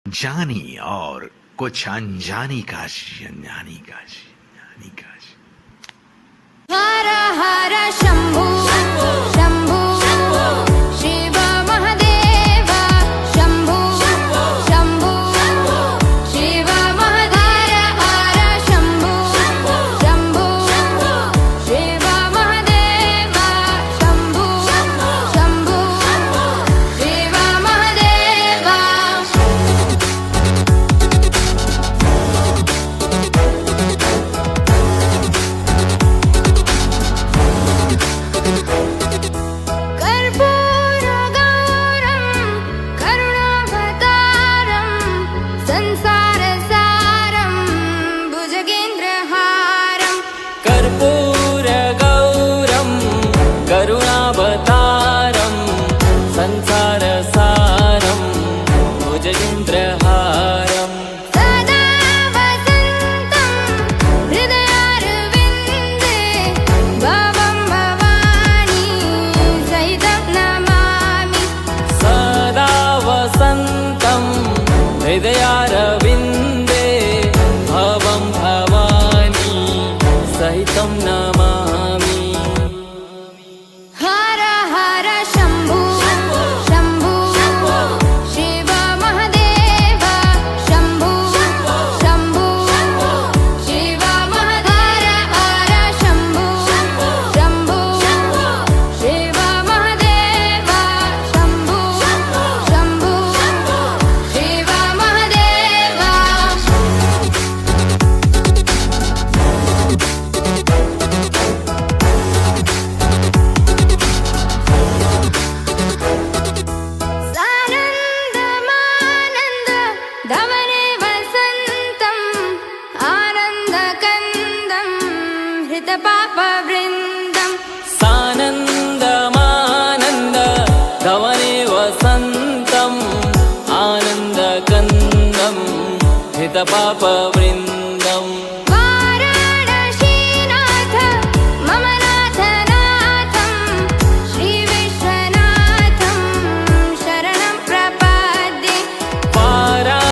जानी और कुछ अनजानी काशी, अनजानी काशी, अनजानी काशी। हर हर शंभू शंभू शिव महादेव शंभू शंभू शिव महादेव हर शंभू शंभू शिव महादेव शंभू शंभू शिव महादेव। कर्पूरगौरं करुणावतारं संसारसारं भुजगेन्द्रहारं सदा वसन्तं हृदयारविन्दे भवं भवानी सहितं नमामि। सदा वसन्तं हृदयारविन्दे भवं भवानी सहितं नमामि। हर हर शंभू शंभू शिव महादेव शंभू शंभू शिव महादेव हर शंभू शंभू शिव महादेव शंभू शंभू शिव महादेव। सानन्दमानन्द धवने वसन्तम् आनन्दकन्दं हृतपापवृन्दम्। सानन्दमानन्द धवने वसन्तम् आनन्दकन्दं हितपापवृन्दम्।